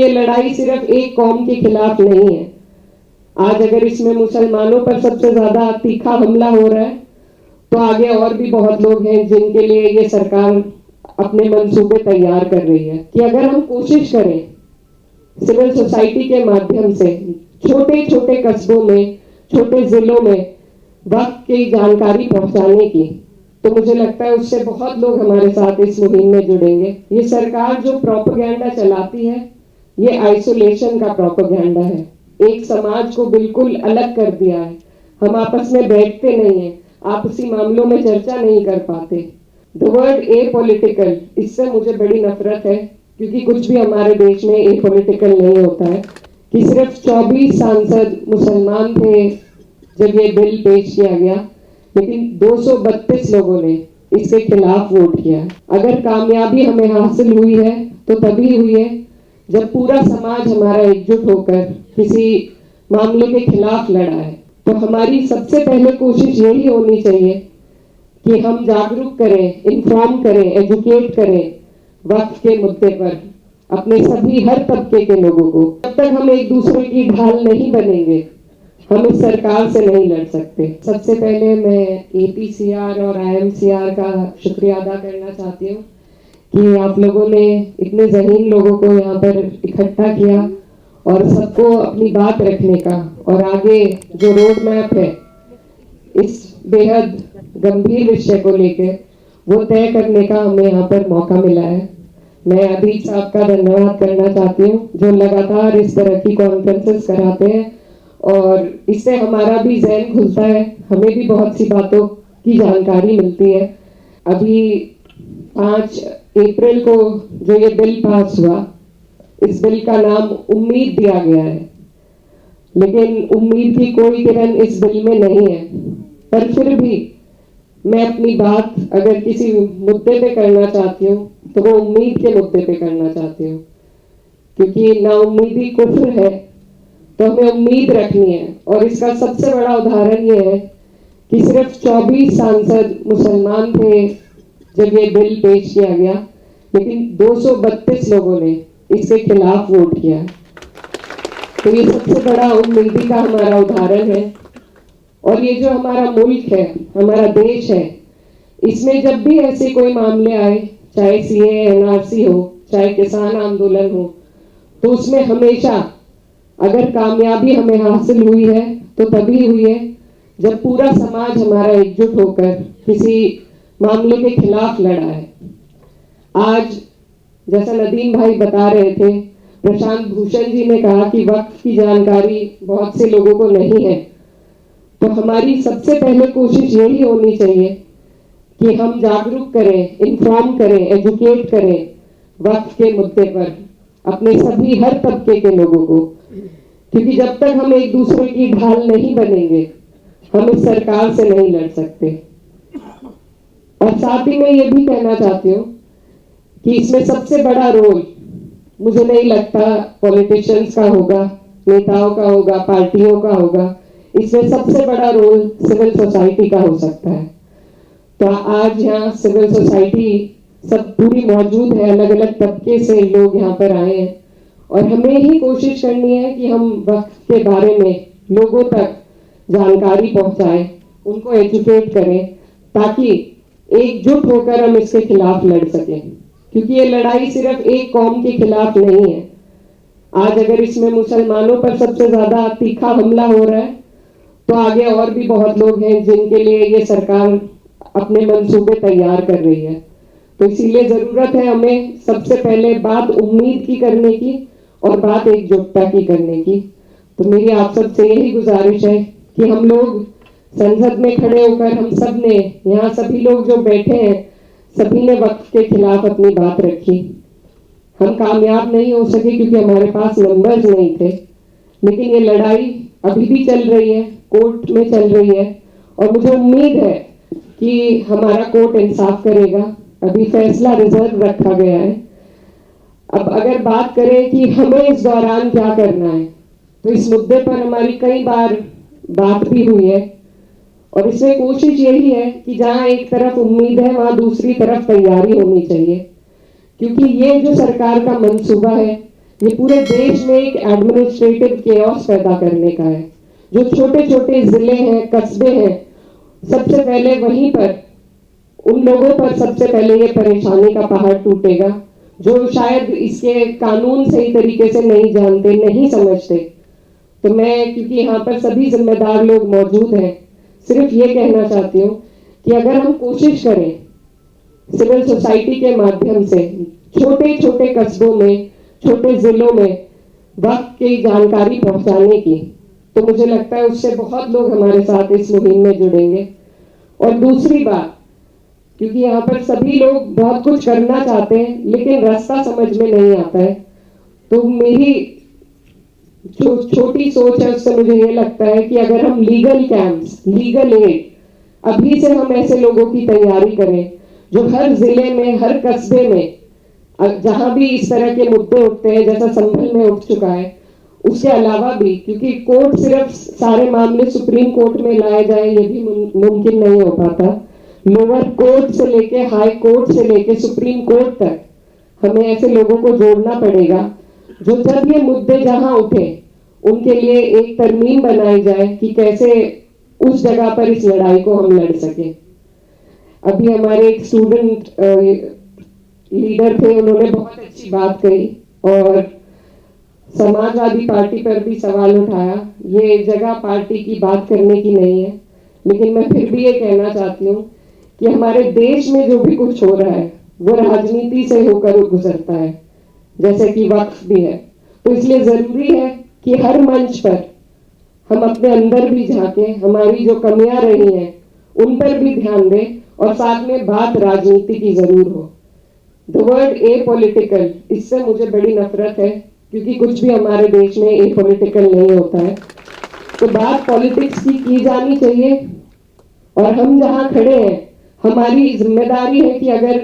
ये लड़ाई सिर्फ एक कौम के खिलाफ नहीं है। आज अगर इसमें मुसलमानों पर सबसे ज्यादा तीखा हमला हो रहा है, तो आगे और भी बहुत लोग हैं जिनके लिए ये सरकार अपने मंसूबे तैयार कर रही है कि अगर हम कोशिश करें सिविल सोसाइटी के माध्यम से छोटे छोटे कस्बों में, छोटे जिलों में वक्त की जानकारी पहुंचाने की, तो मुझे लगता है उससे बहुत लोग हमारे साथ इस मुहिम में जुड़ेंगे। ये सरकार जो प्रोपेगेंडा चलाती है, ये आइसोलेशन का प्रोपेगेंडा है। एक समाज को बिल्कुल अलग कर दिया है। हम आपस में बैठते नहीं है, आपसी मामलों में चर्चा नहीं कर पाते। द वर्ड ए पॉलिटिकल, इससे मुझे बड़ी नफरत है, क्योंकि कुछ भी हमारे देश में ए पॉलिटिकल नहीं होता है। कि सिर्फ 24 सांसद मुसलमान थे जब ये बिल पेश किया गया, लेकिन 232 लोगों ने इसके खिलाफ वोट किया। अगर कामयाबी हमें हासिल हुई है तो तभी हुई है जब पूरा समाज हमारा एकजुट होकर किसी मामले के खिलाफ लड़ा है। तो हमारी सबसे पहले कोशिश यही होनी चाहिए कि हम जागरूक करें, इन्फॉर्म करें, एजुकेट करें वक्त के मुद्दे पर अपने सभी हर तबके के लोगों को। जब तक हम एक दूसरे की ढाल नहीं बनेंगे, हम इस सरकार से नहीं लड़ सकते। सबसे पहले मैं एपीसीआर और आईएमसीआर का शुक्रिया अदा करना चाहती हूँ कि आप लोगों ने इतने ज़हीन लोगों को यहाँ पर इकट्ठा किया और सबको अपनी बात रखने का और आगे जो रोड मैप है इस बेहद गंभीर विषय को लेकर वो तय करने का हमें यहाँ पर मौका मिला है। मैं अदीप साहब का धन्यवाद करना चाहती हूँ जो लगातार इस तरह की कॉन्फ्रेंसेस कराते हैं और इससे हमारा भी ज़हन खुलता है, हमें भी बहुत सी बातों की जानकारी मिलती है। अभी 5 अप्रैल को जो ये बिल पास हुआ, इस बिल का नाम उम्मीद दिया गया है, लेकिन उम्मीद की कोई किरण इस बिल में नहीं है। पर फिर भी मैं अपनी बात अगर किसी मुद्दे पे करना चाहती हूँ तो वो उम्मीद के मुद्दे पे करना चाहती हूँ, क्योंकि नाउम्मीदी कुफ्र है, तो हमें उम्मीद रखनी है। और इसका सबसे बड़ा उदाहरण ये है कि सिर्फ 24 सांसद मुसलमान थे जब ये बिल पेश किया गया, लेकिन 232 लोगों ने इसके खिलाफ वोट किया। तो ये सबसे बड़ा उम्मीदी का हमारा उदाहरण है। और ये जो हमारा मुल्क है, हमारा देश है, इसमें जब भी ऐसे कोई मामले आए, चाहे सीए एनआरसी हो, चाहे किसान आंदोलन हो, तो उसमें हमेशा अगर कामयाबी हमें हासिल हुई है तो तभी हुई है जब पूरा समाज हमारा एकजुट होकर किसी मामले के खिलाफ लड़ा है। आज जैसा नदीम भाई बता रहे थे, प्रशांत भूषण जी ने कहा कि वक्त की जानकारी बहुत से लोगों को नहीं है। तो हमारी सबसे पहले कोशिश यही होनी चाहिए कि हम जागरूक करें, इन्फॉर्म करें, एजुकेट करें वक्त के मुद्दे पर अपने सभी हर तबके के लोगों को, क्योंकि जब तक हम एक दूसरे की ढाल नहीं बनेंगे, हम इस सरकार से नहीं लड़ सकते। और साथ ही मैं ये भी कहना चाहती हूँ कि इसमें सबसे बड़ा रोल मुझे नहीं लगता पॉलिटिशियंस का होगा, नेताओं का होगा, पार्टियों का होगा। इसमें सबसे बड़ा रोल सिविल सोसाइटी का हो सकता है। तो आज यहाँ सिविल सोसाइटी सब पूरी मौजूद है, अलग अलग तबके से लोग यहाँ पर आए हैं और हमें ही कोशिश करनी है कि हम वक्त के बारे में लोगों तक जानकारी पहुंचाएं, उनको एजुकेट करें, ताकि एकजुट होकर हम इसके खिलाफ लड़ सकें। क्योंकि ये लड़ाई सिर्फ एक कौम के खिलाफ नहीं है। आज अगर इसमें मुसलमानों पर सबसे ज्यादा तीखा हमला हो रहा है, तो आगे और भी बहुत लोग हैं जिनके लिए ये सरकार अपने मंसूबे तैयार कर रही है। तो इसीलिए जरूरत है हमें सबसे पहले बात उम्मीद की करने की और बात एकजुटता की करने की। तो मेरी आप सबसे यही गुजारिश है कि हम लोग संसद में खड़े होकर हम सब ने, यहाँ सभी लोग जो बैठे हैं, सभी ने वक्त के खिलाफ अपनी बात रखी। हम कामयाब नहीं हो सके क्योंकि हमारे पास नंबर्स नहीं थे, लेकिन ये लड़ाई अभी भी चल रही है, कोर्ट में चल रही है और मुझे उम्मीद है कि हमारा कोर्ट इंसाफ करेगा। अभी फैसला रिजर्व रखा गया है। अब अगर बात करें कि हमें इस दौरान क्या करना है, तो इस मुद्दे पर हमारी कई बार बात भी हुई है और इसमें कोशिश यही है कि जहां एक तरफ उम्मीद है वहां दूसरी तरफ तैयारी होनी चाहिए। क्योंकि ये जो सरकार का मंसूबा है, ये पूरे देश में एक एडमिनिस्ट्रेटिव केओस पैदा करने का है। जो छोटे छोटे जिले हैं, कस्बे हैं, सबसे पहले वहीं पर उन लोगों पर सबसे पहले ये परेशानी का पहाड़ टूटेगा जो शायद इसके कानून सही तरीके से नहीं जानते, नहीं समझते। तो मैं, क्योंकि यहाँ पर सभी जिम्मेदार लोग मौजूद हैं, सिर्फ ये कहना चाहती हूँ कि अगर हम कोशिश करें सिविल सोसाइटी के माध्यम से छोटे छोटे कस्बों में, छोटे जिलों में वक्त की जानकारी पहुंचाने की, तो मुझे लगता है उससे बहुत लोग हमारे साथ इस मुहिम में जुड़ेंगे। और दूसरी बात, क्योंकि यहाँ पर सभी लोग बहुत कुछ करना चाहते हैं लेकिन रास्ता समझ में नहीं आता है, तो मेरी जो छोटी सोच है उससे मुझे ये लगता है कि अगर हम लीगल कैंप्स, लीगल एड अभी से हम ऐसे लोगों की तैयारी करें जो हर जिले में, हर कस्बे में, जहां भी इस तरह के मुद्दे उठते हैं, जैसा संभल में उठ चुका है, उसके अलावा भी, क्योंकि कोर्ट सिर्फ सारे मामले सुप्रीम कोर्ट में लाए जाए ये भी मुमकिन नहीं हो पाता। लोअर कोर्ट से लेके हाई कोर्ट से लेके सुप्रीम कोर्ट तक हमें ऐसे लोगों को जोड़ना पड़ेगा जो जब ये मुद्दे जहां उठे उनके लिए एक तरमीम बनाई जाए कि कैसे उस जगह पर इस लड़ाई को हम लड़ सके। अभी हमारे एक स्टूडेंट लीडर थे, उन्होंने बहुत अच्छी बात कही और समाजवादी पार्टी पर भी सवाल उठाया। ये जगह पार्टी की बात करने की नहीं है, लेकिन मैं फिर भी ये कहना चाहती हूँ कि हमारे देश में जो भी कुछ हो रहा है वो राजनीति से होकर गुजरता है, जैसे कि वक्फ भी है। तो इसलिए जरूरी है कि हर मंच पर हम अपने अंदर भी झांकें, हमारी जो कमियां रही हैं उन पर भी ध्यान दें और साथ में बात राजनीति की जरूर हो। द वर्ड ए पॉलिटिकल, इससे मुझे बड़ी नफरत है क्योंकि कुछ भी हमारे देश में ए पॉलिटिकल नहीं होता है। तो बात पॉलिटिक्स की जानी चाहिए और हम जहां खड़े हैं हमारी जिम्मेदारी है कि अगर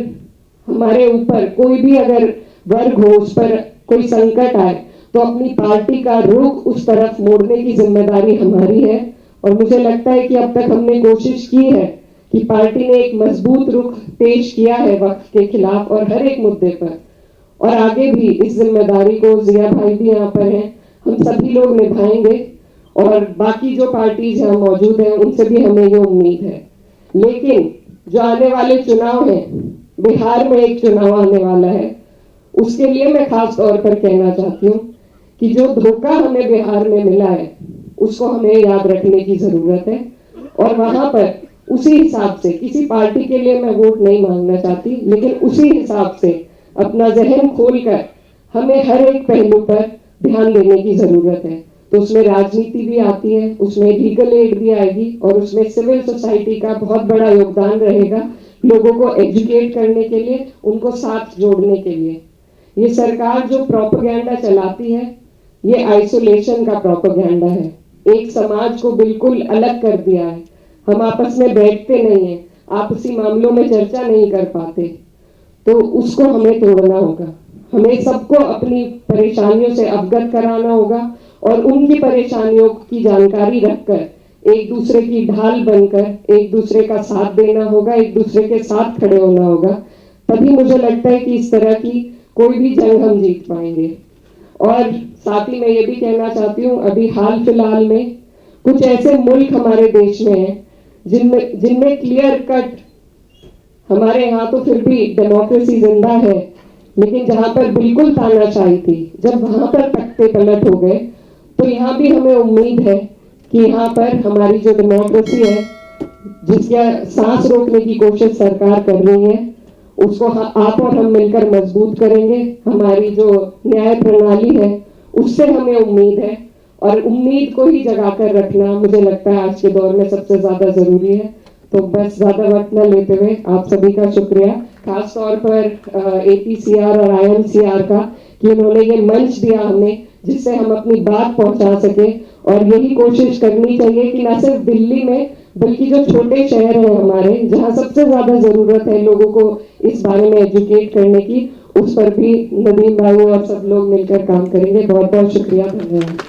हमारे ऊपर कोई भी अगर वर्ग हो, उस पर कोई संकट आए तो अपनी पार्टी का रुख उस तरफ मोड़ने की जिम्मेदारी हमारी है। और मुझे लगता है कि अब तक हमने कोशिश की है कि पार्टी ने एक मजबूत रुख पेश किया है वक्त के खिलाफ और हर एक मुद्दे पर, और आगे भी इस जिम्मेदारी को, जिया भाई भी यहाँ पर हैं, हम सभी लोग निभाएंगे और बाकी जो पार्टीज यहाँ मौजूद हैं उनसे भी हमें ये उम्मीद है। लेकिन जो आने वाले चुनाव हैं, बिहार में एक चुनाव आने वाला है, उसके लिए मैं खास तौर पर कहना चाहती हूँ कि जो धोखा हमें बिहार में मिला है उसको हमें याद रखने की जरूरत है। और वहां पर उसी हिसाब से, किसी पार्टी के लिए मैं वोट नहीं मांगना चाहती, लेकिन उसी हिसाब से अपना जहन खोलकर हमें हर एक पहलू पर ध्यान देने की जरूरत है। तो उसमें राजनीति भी आती है, उसमें लीगल एड भी आएगी और उसमें सिविल सोसाइटी का बहुत बड़ा योगदान रहेगा लोगों को एजुकेट करने के लिए, उनको साथ जोड़ने के लिए। ये सरकार जो प्रोपेगेंडा चलाती है ये आइसोलेशन का प्रोपेगेंडा है, एक समाज को बिल्कुल अलग कर दिया है। हम आपस में बैठते नहीं हैं, आपसी मामलों में चर्चा नहीं कर पाते, तो उसको हमें तोड़ना होगा। हमें सबको अपनी परेशानियों से अवगत कराना होगा और उनकी परेशानियों की जानकारी रखकर एक दूसरे की ढाल बनकर एक दूसरे का साथ देना होगा, एक दूसरे के साथ खड़े होना होगा। तभी मुझे लगता है कि इस तरह की कोई भी जंग हम जीत पाएंगे। और साथ ही मैं ये भी कहना चाहती हूँ, अभी हाल फिलहाल में कुछ ऐसे मुल्क हमारे देश में हैं जिनमें क्लियर कट, हमारे यहाँ तो फिर भी डेमोक्रेसी जिंदा है, लेकिन जहां पर बिल्कुल तानाशाही थी, जब वहां पर तख्ते पलट हो गए, तो यहाँ भी हमें उम्मीद है कि यहाँ पर हमारी जो डेमोक्रेसी है, जिसका सांस रोकने की कोशिश सरकार कर रही है, उसको आप और हम मिलकर मजबूत करेंगे। हमारी जो न्याय प्रणाली है उससे हमें उम्मीद है और उम्मीद को ही जगा कर रखना मुझे लगता है आज के दौर में सबसे ज्यादा जरूरी है। तो बस ज्यादा वक्त न लेते हुए आप सभी का शुक्रिया, खास तौर पर APCR और IMCR का, कि उन्होंने ये मंच दिया हमें जिससे हम अपनी बात पहुंचा सके। और यही कोशिश करनी चाहिए कि न सिर्फ दिल्ली में बल्कि जो छोटे शहर हैं हमारे, जहां सबसे ज्यादा जरूरत है लोगों को इस बारे में एजुकेट करने की, उस पर भी नदीम भाई और सब लोग मिलकर काम करेंगे। बहुत बहुत शुक्रिया, धन्यवाद।